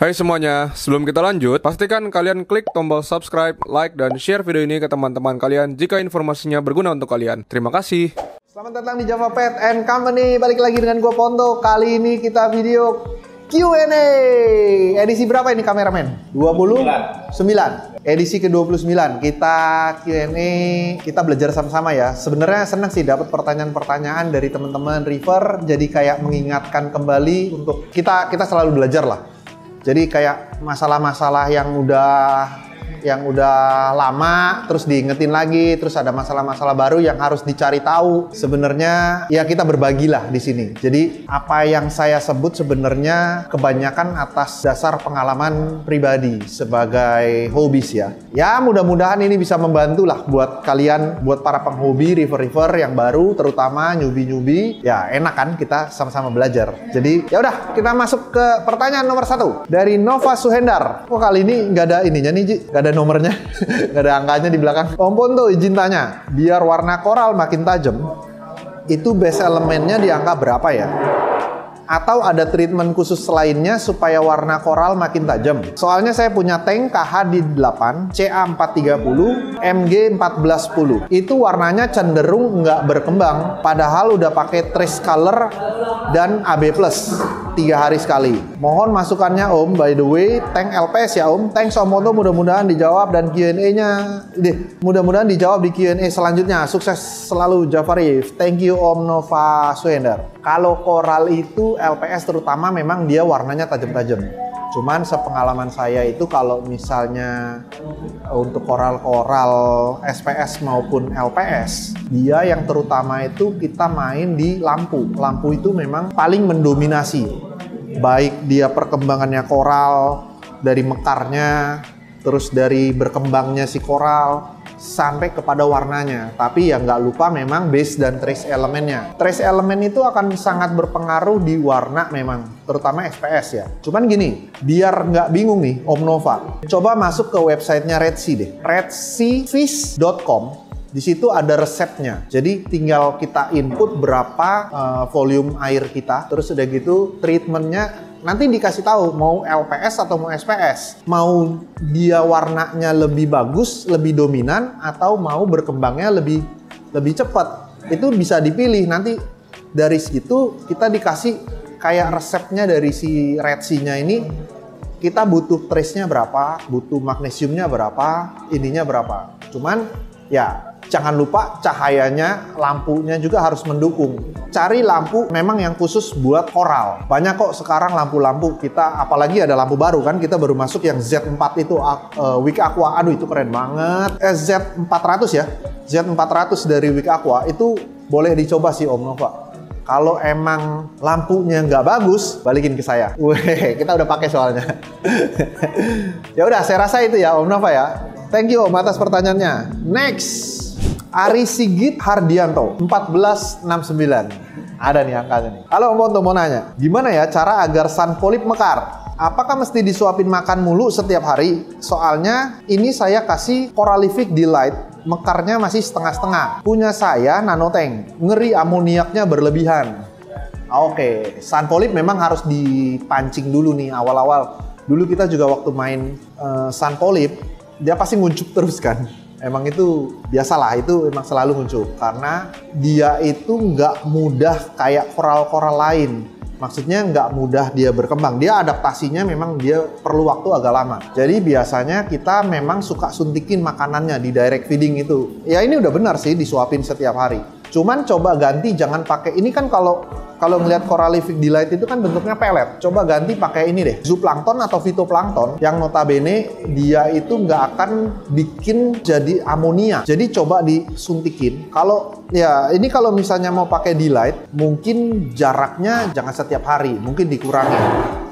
Hai semuanya, sebelum kita lanjut, pastikan kalian klik tombol subscribe, like, dan share video ini ke teman-teman kalian jika informasinya berguna untuk kalian. Terima kasih. Selamat datang di Java Pet and Company. Balik lagi dengan gue Ponto. Kali ini kita video Q&A. Edisi berapa ini kameramen? 29. Edisi ke-29. Kita Q&A, kita belajar sama-sama ya. Sebenarnya senang sih dapat pertanyaan-pertanyaan dari teman-teman River. Jadi kayak mengingatkan kembali untuk kita selalu belajar lah. Jadi kayak masalah-masalah yang udah lama terus diingetin lagi, terus ada masalah-masalah baru yang harus dicari tahu. Sebenarnya ya kita berbagilah di sini. Jadi apa yang saya sebut sebenarnya kebanyakan atas dasar pengalaman pribadi sebagai hobis ya. Ya mudah-mudahan ini bisa membantu lah buat kalian, buat para penghobi river-river yang baru, terutama newbie-newbie. Ya enak kan kita sama-sama belajar. Jadi ya udah kita masuk ke pertanyaan nomor 1 dari Nova Suhendar. Kok kali ini nggak ada ininya nih Ji? Nggak ada nomornya, nggak ada angkanya di belakang. Om Ponto izin tanya, biar warna koral makin tajam, itu base elemennya di angka berapa ya? Atau ada treatment khusus lainnya supaya warna koral makin tajam? Soalnya saya punya tank KHD8, CA430, MG1410. Itu warnanya cenderung nggak berkembang, padahal udah pakai trace color dan AB+, 3 hari sekali. Mohon masukannya Om. By the way, tank LPS ya Om. Thanks Om Ponto, mudah-mudahan dijawab dan Q&A-nya mudah-mudahan dijawab di Q&A selanjutnya. Sukses selalu Java Riff. Thank you Om Nova Suhendar. Kalau koral itu LPS terutama memang dia warnanya tajam-tajam. Cuman sepengalaman saya itu kalau misalnya untuk koral-koral SPS maupun LPS, dia yang terutama itu kita main di lampu. Lampu itu memang paling mendominasi. Baik dia perkembangannya koral, dari mekarnya, terus dari berkembangnya si koral, sampai kepada warnanya. Tapi ya nggak lupa memang base dan trace elemennya. Trace elemen itu akan sangat berpengaruh di warna memang, terutama SPS ya. Cuman gini, biar nggak bingung nih Om Nova, coba masuk ke websitenya Redsea deh, redseafish.com. Di situ ada resepnya. Jadi tinggal kita input berapa volume air kita, terus udah gitu treatmentnya nanti dikasih tahu mau LPS atau mau SPS. Mau dia warnanya lebih bagus, lebih dominan, atau mau berkembangnya lebih cepat. Itu bisa dipilih. Nanti dari situ kita dikasih kayak resepnya dari si Redsea-nya ini. Kita butuh trace-nya berapa, butuh magnesiumnya berapa, ininya berapa. Cuman ya jangan lupa cahayanya, lampunya juga harus mendukung. Cari lampu memang yang khusus buat koral. Banyak kok sekarang lampu-lampu kita, apalagi ada lampu baru kan, kita baru masuk yang Z4 itu, Wick Aqua. Aduh itu keren banget. Z400 ya, Z400 dari Wick Aqua itu boleh dicoba sih Om Nova. Kalau emang lampunya nggak bagus, balikin ke saya. Weh, kita udah pakai soalnya. Ya udah, saya rasa itu ya Om Nova ya. Thank you Om atas pertanyaannya. Next. Ari Sigit Hardianto 1469. Ada nih angkanya nih. Halo Om Ponto, mau nanya, gimana ya cara agar sun polyp mekar? Apakah mesti disuapin makan mulu setiap hari? Soalnya ini saya kasih Coralific Delight, mekarnya masih setengah-setengah. Punya saya Nanotank, ngeri amoniaknya berlebihan. Oke, sun polyp memang harus dipancing dulu nih awal-awal. Dulu kita juga waktu main sun polyp, dia pasti nguncup terus kan. Emang itu biasalah, itu emang selalu muncul karena dia itu nggak mudah kayak koral-koral lain. Maksudnya nggak mudah dia berkembang. Dia adaptasinya memang dia perlu waktu agak lama. Jadi biasanya kita memang suka suntikin makanannya di direct feeding itu. Ya ini udah benar sih disuapin setiap hari. Cuman coba ganti, jangan pakai ini kan kalau ngelihat Coralific Delight itu kan bentuknya pelet. Coba ganti pakai ini deh, zooplankton atau phytoplankton yang notabene dia itu nggak akan bikin jadi amonia. Jadi coba disuntikin. Kalau ya ini kalau misalnya mau pakai Delight, mungkin jaraknya jangan setiap hari, mungkin dikurangi.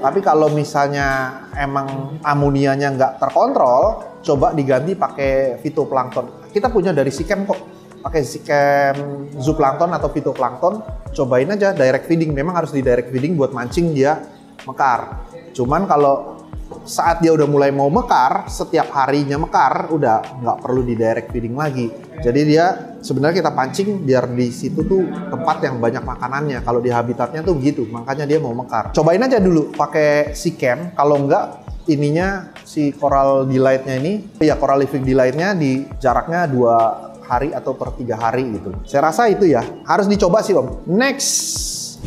Tapi kalau misalnya emang amonianya nggak terkontrol, coba diganti pakai phytoplankton. Kita punya dari Sikem kok. Pakai Sikem zooplankton atau phytoplankton, cobain aja direct feeding. Memang harus di direct feeding buat mancing dia mekar. Cuman kalau saat dia udah mulai mau mekar, setiap harinya mekar, udah nggak perlu di direct feeding lagi. Jadi dia sebenarnya kita pancing biar di situ tuh tempat yang banyak makanannya. Kalau di habitatnya tuh gitu, makanya dia mau mekar. Cobain aja dulu pakai si cam. Kalau enggak, ininya si coral delight-nya ini, ya coral living delight-nya di jaraknya 2 hari atau per 3 hari gitu. Saya rasa itu ya harus dicoba sih Om. Next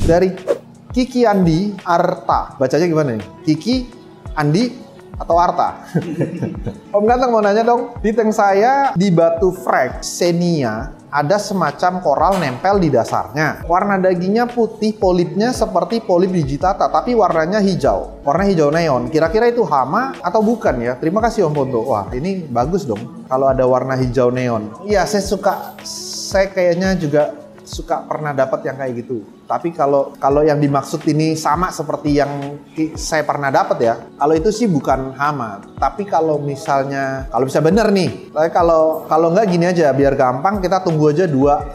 dari Kiki Andi Arta. Bacanya gimana nih? Kiki Andi atau Arta? Om Ganteng mau nanya dong. Di tank saya di batu frag Xenia ada semacam koral nempel di dasarnya. Warna dagingnya putih, polipnya seperti polip digitata, tapi warnanya hijau. Warna hijau neon. Kira-kira itu hama atau bukan ya? Terima kasih Om Ponto. Wah, ini bagus dong kalau ada warna hijau neon. Iya, saya kayaknya juga suka pernah dapat yang kayak gitu. Tapi kalau yang dimaksud ini sama seperti yang saya pernah dapat ya, kalau itu sih bukan hama. Tapi kalau bisa bener nih, kalau nggak gini aja, biar gampang kita tunggu aja 2-3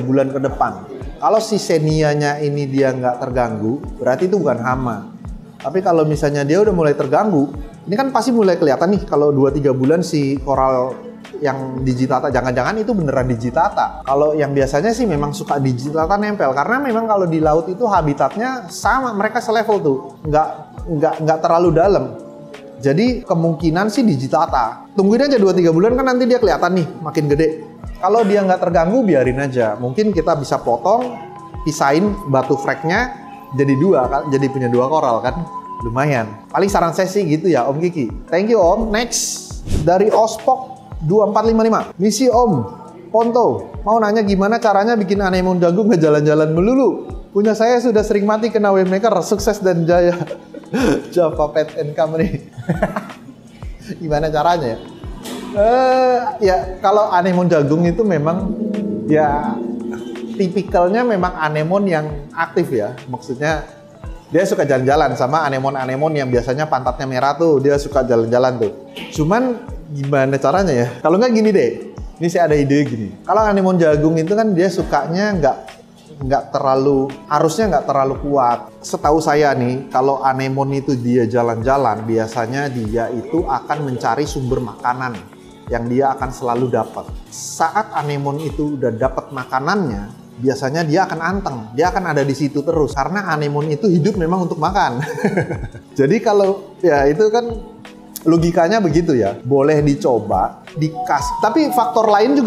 bulan ke depan. Kalau si Xenia-nya ini dia nggak terganggu, berarti itu bukan hama. Tapi kalau misalnya dia udah mulai terganggu, ini kan pasti mulai kelihatan nih kalau 2-3 bulan si koral yang digitata, jangan-jangan itu beneran digitata. Kalau yang biasanya sih memang suka digitata nempel, karena memang kalau di laut itu habitatnya sama, mereka selevel tuh, nggak terlalu dalam. Jadi kemungkinan sih digitata. Tungguin aja 2-3 bulan kan nanti dia kelihatan nih makin gede. Kalau dia nggak terganggu biarin aja. Mungkin kita bisa potong, pisahin batu fragnya jadi 2 kan, jadi punya 2 koral kan, lumayan. Paling saran saya sih gitu ya Om Kiki. Thank you Om. Next dari Ospok 2455. Misi Om Ponto, mau nanya gimana caranya bikin anemon jagung nggak jalan-jalan melulu. Punya saya sudah sering mati kena wave maker, sukses dan jaya. Java Pet and Company. Gimana caranya ya? Ya kalau anemon jagung itu memang ya tipikalnya memang anemon yang aktif ya. Maksudnya dia suka jalan-jalan sama anemon-anemon yang biasanya pantatnya merah tuh, dia suka jalan-jalan tuh. Cuman gimana caranya ya? Kalau nggak gini deh, ini saya ada ide gini. Kalau anemon jagung itu kan dia sukanya harusnya nggak terlalu kuat. Setahu saya nih, kalau anemon itu dia jalan-jalan, biasanya dia itu akan mencari sumber makanan yang dia akan selalu dapat. Saat anemon itu udah dapat makanannya, biasanya dia akan anteng, dia akan ada di situ terus karena anemon itu hidup memang untuk makan. Jadi kalau ya itu kan logikanya begitu ya, boleh dicoba, dikasih. Tapi faktor lain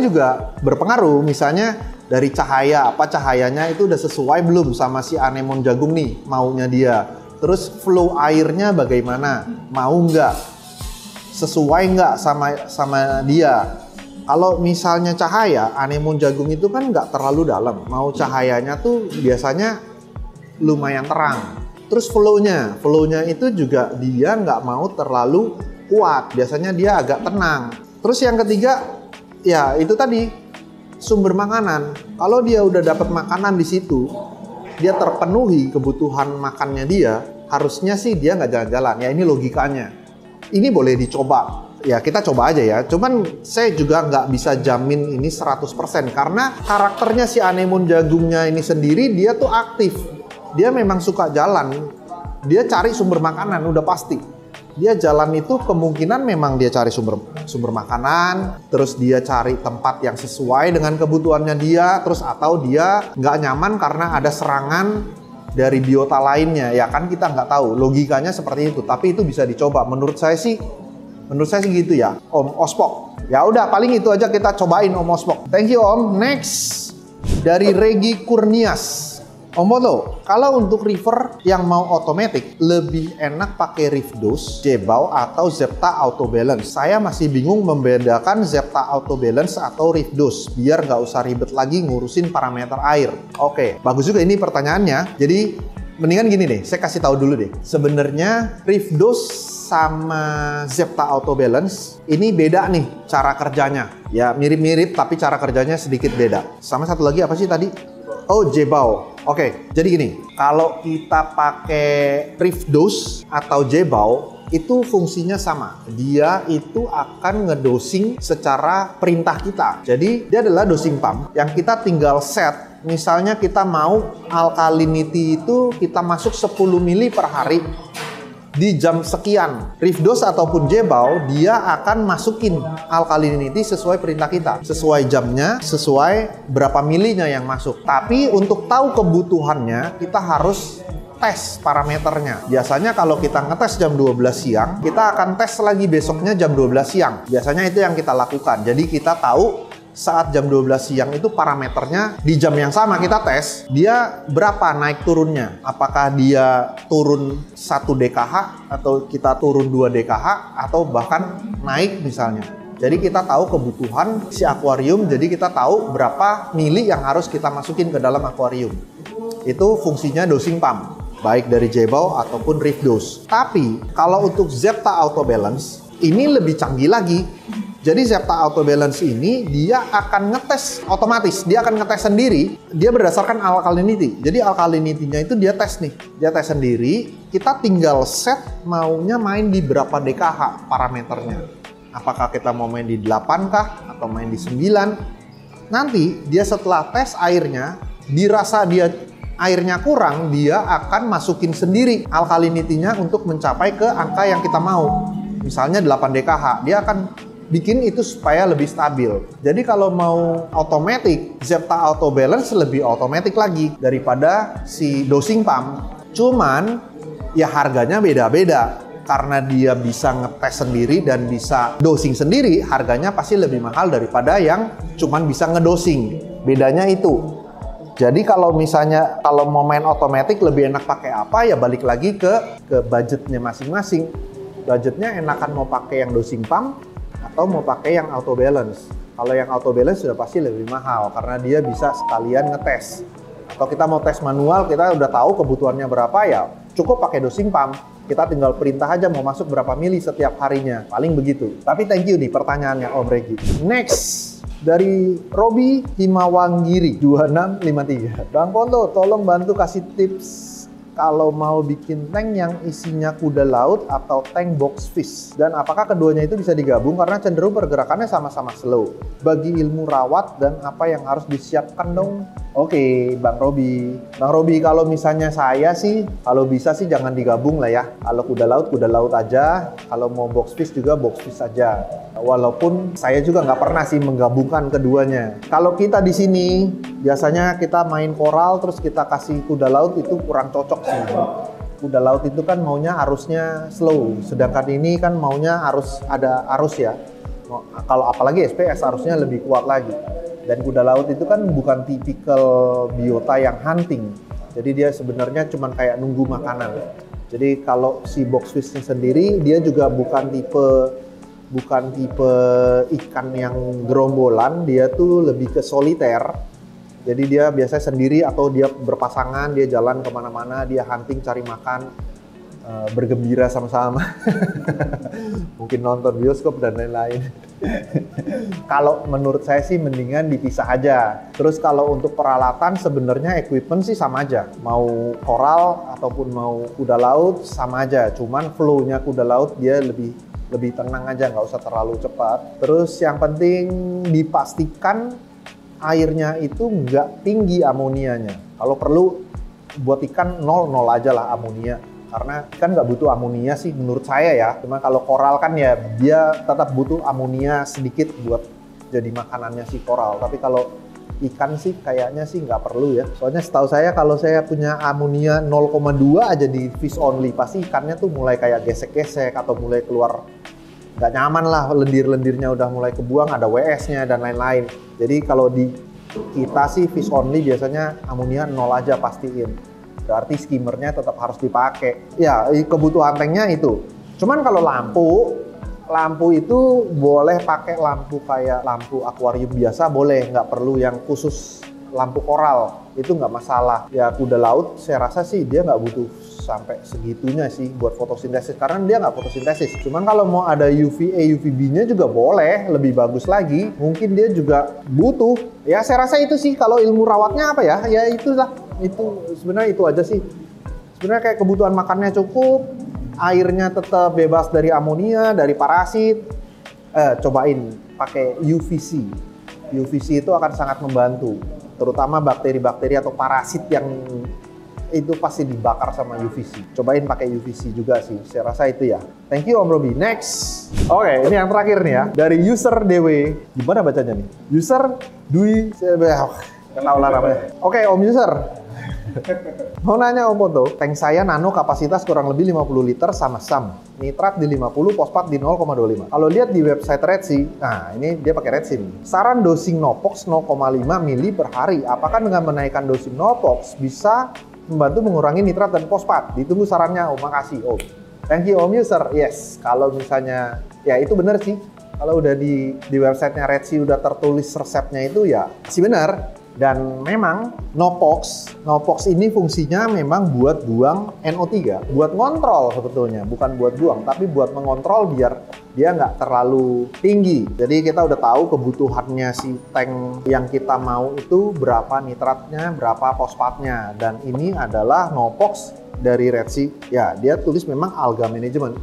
juga berpengaruh. Misalnya dari cahaya, cahayanya itu udah sesuai belum sama si anemon jagung nih maunya dia. Terus flow airnya bagaimana, mau nggak, sesuai nggak sama dia. Kalau misalnya cahaya, anemon jagung itu kan nggak terlalu dalam. Mau cahayanya tuh biasanya lumayan terang. Terus flow-nya itu juga dia nggak mau terlalu kuat. Biasanya dia agak tenang. Terus yang ketiga, ya itu tadi, sumber makanan. Kalau dia udah dapat makanan di situ, dia terpenuhi kebutuhan makannya dia, harusnya sih dia nggak jalan-jalan. Ya ini logikanya. Ini boleh dicoba. Ya kita coba aja ya, cuman saya juga nggak bisa jamin ini 100% karena karakternya si anemon jagungnya ini sendiri dia tuh aktif. Dia memang suka jalan, dia cari sumber makanan udah pasti. Dia jalan itu kemungkinan memang dia cari sumber makanan, terus dia cari tempat yang sesuai dengan kebutuhannya dia, terus atau dia nggak nyaman karena ada serangan dari biota lainnya. Ya kan kita nggak tahu, logikanya seperti itu, tapi itu bisa dicoba. Menurut saya sih gitu ya, Om Ospok. Ya udah, paling itu aja kita cobain Om Ospok. Thank you Om. Next dari Regi Kurnias. Om Ponto, kalau untuk river yang mau otomatis lebih enak pakai Reef Dose, Jebao atau Zepta Auto Balance. Saya masih bingung membedakan Zepta Auto Balance atau Reef Dose biar nggak usah ribet lagi ngurusin parameter air. Oke, bagus juga ini pertanyaannya. Jadi mendingan gini deh, saya kasih tahu dulu deh. Sebenarnya Reef Dose sama Zepta Auto Balance ini beda nih cara kerjanya. Ya mirip-mirip tapi cara kerjanya sedikit beda. Sama satu lagi apa sih tadi? Oh, Jebao. Oke, jadi gini, kalau kita pakai Reef Dose atau Jebao itu fungsinya sama. Dia itu akan ngedosing secara perintah kita. Jadi dia adalah dosing pump yang kita tinggal set. Misalnya kita mau alkalinity itu kita masuk 10 mili per hari. di jam sekian, Rifdos ataupun Jebao dia akan masukin alkalinity sesuai perintah kita, sesuai jamnya, sesuai berapa milinya yang masuk. Tapi untuk tahu kebutuhannya kita harus tes parameternya. Biasanya kalau kita ngetes jam 12 siang, kita akan tes lagi besoknya jam 12 siang. Biasanya itu yang kita lakukan. Jadi kita tahu saat jam 12 siang itu parameternya di jam yang sama kita tes, dia berapa naik turunnya. Apakah dia turun 1 DKH atau kita turun 2 DKH atau bahkan naik misalnya. Jadi kita tahu kebutuhan si akuarium, jadi kita tahu berapa mili yang harus kita masukin ke dalam akuarium. Itu fungsinya dosing pump, baik dari Jebao ataupun Rifdos. Tapi kalau untuk Zepta Auto Balance ini lebih canggih lagi. Jadi Zepta Auto Balance ini dia akan ngetes otomatis, dia akan ngetes sendiri, dia berdasarkan alkalinity. Jadi alkalinity-nya itu dia tes nih, dia tes sendiri, kita tinggal set maunya main di berapa DKH parameternya. Apakah kita mau main di 8 kah atau main di 9? Nanti dia setelah tes airnya, dirasa dia airnya kurang, dia akan masukin sendiri alkalinity-nya untuk mencapai ke angka yang kita mau. Misalnya 8 DKH, dia akan bikin itu supaya lebih stabil. Jadi kalau mau automatic, Zepta Auto Balance lebih automatic lagi daripada si dosing pump. Cuman ya harganya beda-beda. Karena dia bisa ngetes sendiri dan bisa dosing sendiri, harganya pasti lebih mahal daripada yang cuman bisa ngedosing. Bedanya itu. Jadi kalau misalnya kalau mau main automatic lebih enak pakai apa, ya balik lagi ke budgetnya masing-masing. Budgetnya enakan mau pakai yang dosing pump atau mau pakai yang auto balance. Kalau yang auto balance sudah pasti lebih mahal karena dia bisa sekalian ngetes. Atau kita mau tes manual, kita udah tahu kebutuhannya berapa, ya cukup pakai dosing pump. Kita tinggal perintah aja mau masuk berapa mili setiap harinya. Paling begitu. Tapi thank you nih pertanyaannya Om Regi. Next, dari Robi Himawanggiri 2653. Bang Ponto, tolong bantu kasih tips kalau mau bikin tank yang isinya kuda laut atau tank box fish, dan apakah keduanya itu bisa digabung karena cenderung pergerakannya sama-sama slow. Bagi ilmu rawat dan apa yang harus disiapkan dong. Oke, Bang Robi. Bang Robi, kalau misalnya saya sih, kalau bisa sih jangan digabung lah ya. Kalau kuda laut aja. Kalau mau box fish juga box fish aja. Walaupun saya juga nggak pernah sih menggabungkan keduanya. Kalau kita di sini, biasanya kita main koral terus kita kasih kuda laut, itu kurang cocok sih. Kuda laut itu kan maunya arusnya slow, sedangkan ini kan maunya harus ada arus ya. Kalau apalagi SPS arusnya lebih kuat lagi. Dan kuda laut itu kan bukan tipikal biota yang hunting. Jadi dia sebenarnya cuma kayak nunggu makanan. Jadi kalau si box fishnya sendiri, dia juga bukan tipe ikan yang gerombolan, dia tuh lebih ke soliter. Jadi dia biasanya sendiri atau dia berpasangan, dia jalan kemana-mana, dia hunting cari makan, bergembira sama-sama. Mungkin nonton bioskop dan lain-lain. Kalau menurut saya sih mendingan dipisah aja. Terus kalau untuk peralatan sebenarnya equipment sih sama aja. Mau koral ataupun mau kuda laut sama aja. Cuman flow-nya kuda laut dia lebih tenang aja, nggak usah terlalu cepat. Terus yang penting dipastikan airnya itu nggak tinggi amonianya. Kalau perlu buat ikan 0 aja lah amonia. Karena ikan nggak butuh amonia sih menurut saya ya. Cuma kalau koral kan ya dia tetap butuh amonia sedikit buat jadi makanannya si koral. Tapi kalau ikan sih kayaknya sih nggak perlu ya. Soalnya setahu saya kalau saya punya amonia 0,2 aja di fish only, pasti ikannya tuh mulai kayak gesek-gesek atau mulai keluar nggak nyaman lah, lendir-lendirnya udah mulai kebuang, ada WS-nya dan lain-lain. Jadi kalau di kita sih fish only biasanya amonia 0 aja pastiin. Berarti skimmernya tetap harus dipakai. Ya, kebutuhan tanknya itu. Cuman kalau lampu itu boleh pakai lampu kayak lampu akuarium biasa, boleh. Nggak perlu yang khusus lampu koral. Itu nggak masalah. Ya, kuda laut saya rasa sih dia nggak butuh sampai segitunya sih buat fotosintesis. Karena dia nggak fotosintesis. Cuman kalau mau ada UVA, UVB-nya juga boleh. Lebih bagus lagi. Mungkin dia juga butuh. Ya, saya rasa itu sih. Kalau ilmu rawatnya apa ya? Ya itulah. Itu sebenarnya itu aja sih. Sebenarnya kayak kebutuhan makannya cukup, airnya tetap bebas dari amonia, dari parasit. Cobain pakai UVC. UVC itu akan sangat membantu, terutama bakteri-bakteri atau parasit yang itu pasti dibakar sama UVC. Cobain pakai UVC juga sih, saya rasa itu ya. Thank you Om Robi. Next. Oke, ini yang terakhir nih ya. Dari user DW. Gimana bacanya nih? User Dwi. Kenal lah namanya. Oke, Om User. Mau nanya Om Ponto, tank saya nano kapasitas kurang lebih 50 liter sama SAM. Nitrat di 50, fosfat di 0,25. Kalau lihat di website Redsi, nah ini dia pakai Redsi nih. Saran dosing Nopox 0,5 mili per hari. Apakah dengan menaikkan dosing Nopox bisa membantu mengurangi nitrat dan fosfat? Ditunggu sarannya Om, makasih Om. Thank you Om User. Yes, kalau misalnya, ya itu benar sih. Kalau udah di websitenya Redsi udah tertulis resepnya itu ya sih benar. Dan memang Nopox ini fungsinya memang buat buang NO3, buat ngontrol sebetulnya, bukan buat buang, tapi buat mengontrol biar dia nggak terlalu tinggi. Jadi kita udah tahu kebutuhannya si tank yang kita mau itu berapa nitratnya, berapa fosfatnya, dan ini adalah Nopox dari Redsi. Ya, dia tulis memang alga management.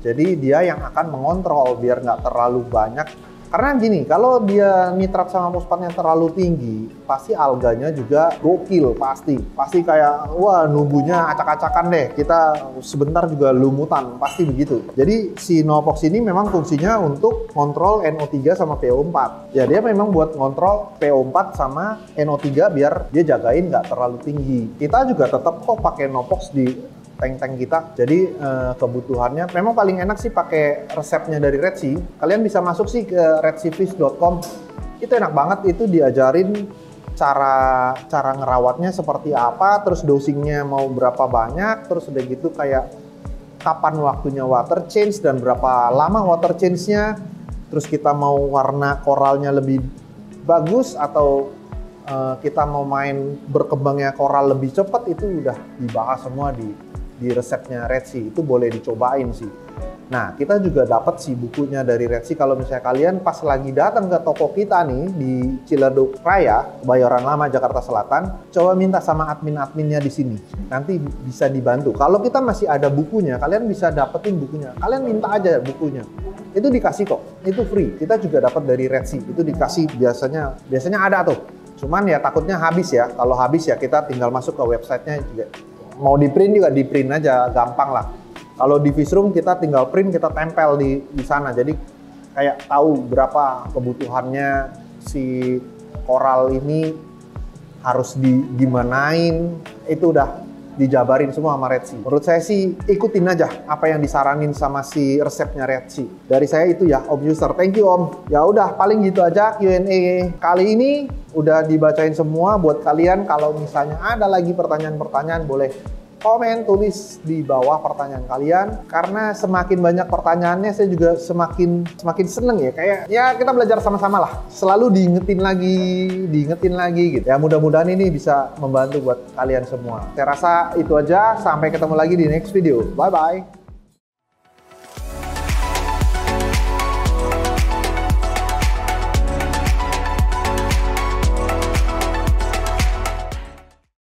Jadi dia yang akan mengontrol biar nggak terlalu banyak. Karena gini, kalau dia nitrat sama fosfatnya terlalu tinggi, pasti alganya juga gokil, pasti kayak wah numbuhnya acak-acakan deh. Kita sebentar juga lumutan, pasti begitu. Jadi si Nopox ini memang fungsinya untuk kontrol NO3 sama PO4. Ya dia memang buat kontrol PO4 sama NO3 biar dia jagain nggak terlalu tinggi. Kita juga tetap kok pakai Nopox di tank-tank kita. Jadi kebutuhannya memang paling enak sih pakai resepnya dari Redsi. Kalian bisa masuk sih ke redsifish.com. Itu enak banget, itu diajarin cara ngerawatnya seperti apa, terus dosingnya mau berapa banyak, terus udah gitu kayak kapan waktunya water change dan berapa lama water change-nya. Terus kita mau warna koralnya lebih bagus atau kita mau main berkembangnya koral lebih cepat, itu udah dibahas semua di resepnya Redsi. Itu boleh dicobain sih. Nah, kita juga dapat sih bukunya dari Redsi. Kalau misalnya kalian pas lagi datang ke toko kita nih di Ciledug Raya, Kebayoran Lama, Jakarta Selatan, coba minta sama admin-adminnya di sini. Nanti bisa dibantu. Kalau kita masih ada bukunya, kalian bisa dapetin bukunya. Kalian minta aja bukunya. Itu dikasih kok. Itu free. Kita juga dapat dari Redsi. Itu dikasih biasanya ada tuh. Cuman ya takutnya habis ya. Kalau habis ya kita tinggal masuk ke websitenya juga. Mau di print juga di print aja, gampang lah. Kalau di Fishroom kita tinggal print, kita tempel di sana. Jadi kayak tahu berapa kebutuhannya si koral ini harus digimanain. Itu udah dijabarin semua sama Redsi. Menurut saya sih ikutin aja apa yang disaranin sama si resepnya Redsi. Dari saya itu ya Om User. Thank you Om. Ya udah paling gitu aja Q&A kali ini. Udah dibacain semua buat kalian. Kalau misalnya ada lagi pertanyaan-pertanyaan boleh komen, tulis di bawah pertanyaan kalian. Karena semakin banyak pertanyaannya saya juga semakin seneng ya. Kayak ya kita belajar sama-sama lah. Selalu diingetin lagi gitu. Ya mudah-mudahan ini bisa membantu buat kalian semua. Saya rasa itu aja. Sampai ketemu lagi di next video. Bye-bye.